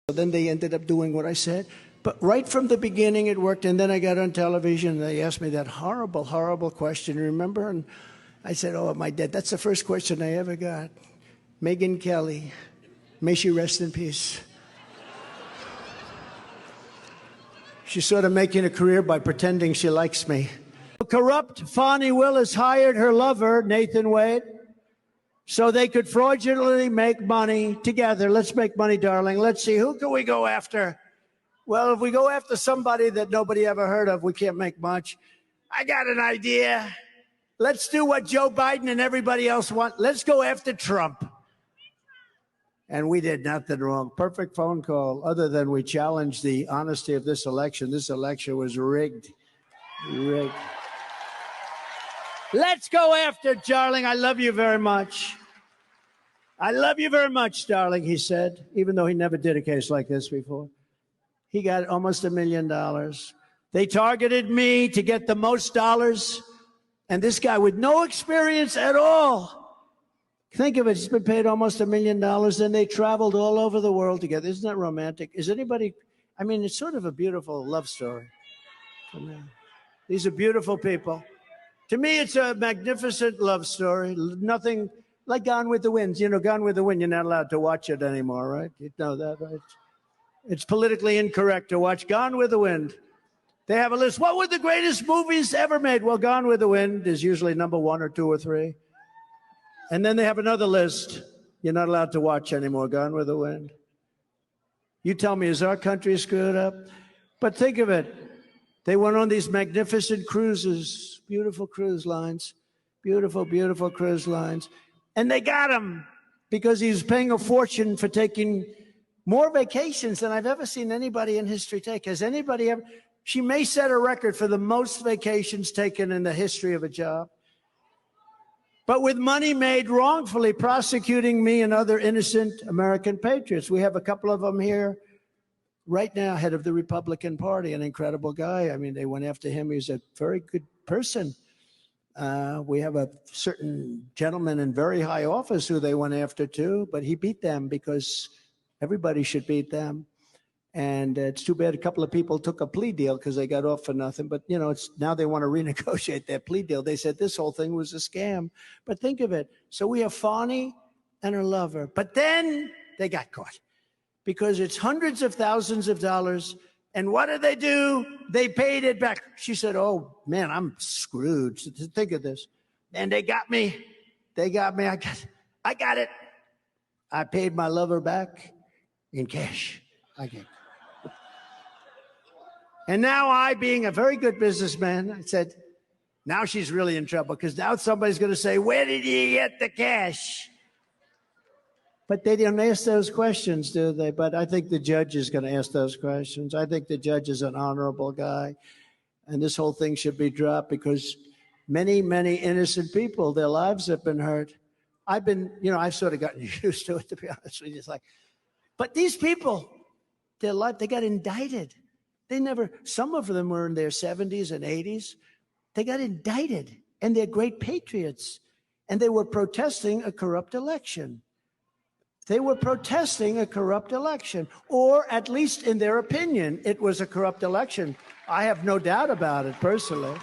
So then they ended up doing what I said. But right from the beginning, it worked. And then I got on television, and they asked me that horrible, horrible question, remember? And I said, oh, am I dead? That's the first question I ever got. Megyn Kelly, may she rest in peace. She's sort of making a career by pretending she likes me. Corrupt Fonnie Willis hired her lover, Nathan Wade, so they could fraudulently make money together. Let's make money, darling. Let's see, who can we go after? Well, if we go after somebody that nobody ever heard of, we can't make much. I got an idea. Let's do what Joe Biden and everybody else want. Let's go after Trump. And we did nothing wrong. Perfect phone call, other than we challenged the honesty of this election. This election was rigged. Rigged. Let's go after, darling. I love you very much. I love you very much, darling, he said, even though he never did a case like this before. He got almost $1 million. They targeted me to get the most dollars, and this guy with no experience at all. Think of it, he's been paid almost $1 million, and they traveled all over the world together. Isn't that romantic? Is anybody, I mean, it's sort of a beautiful love story. These are beautiful people. To me, it's a magnificent love story. Nothing like Gone with the Wind. You know, Gone with the Wind, you're not allowed to watch it anymore, right? You know that, right? It's politically incorrect to watch Gone with the Wind. They have a list. What were the greatest movies ever made? Well, Gone with the Wind is usually number 1 or 2 or 3. And then they have another list you're not allowed to watch anymore, Gone with the Wind. You tell me, is our country screwed up? But think of it. They went on these magnificent cruises, beautiful cruise lines, beautiful, beautiful cruise lines. And they got him because he was paying a fortune for taking more vacations than I've ever seen anybody in history take. Has anybody ever? She may set a record for the most vacations taken in the history of a job. But with money made wrongfully, prosecuting me and other innocent American patriots. We have a couple of them here right now, head of the Republican Party, an incredible guy. I mean, they went after him. He's a very good person. We have a certain gentleman in very high office who they went after too, but he beat them because everybody should beat them. And it's too bad a couple of people took a plea deal because they got off for nothing. But, you know, it's now they want to renegotiate their plea deal. They said this whole thing was a scam. But think of it. So we have Fonnie and her lover. But then they got caught because it's hundreds of thousands of dollars. And what did they do? They paid it back. She said, oh, man, I'm screwed. Think of this. And they got me. They got me. I got it. I paid my lover back in cash. I get. And now I, being a very good businessman, I said, now she's really in trouble because now somebody's going to say, where did you get the cash? But they didn't ask those questions, do they? But I think the judge is going to ask those questions. I think the judge is an honorable guy. And this whole thing should be dropped because many, many innocent people, their lives have been hurt. I've sort of gotten used to it, to be honest with you. It's like, but these people, their life, they got indicted. Some of them were in their 70s and 80s. They got indicted, and they're great patriots. And they were protesting a corrupt election. They were protesting a corrupt election, or at least in their opinion, it was a corrupt election. I have no doubt about it personally.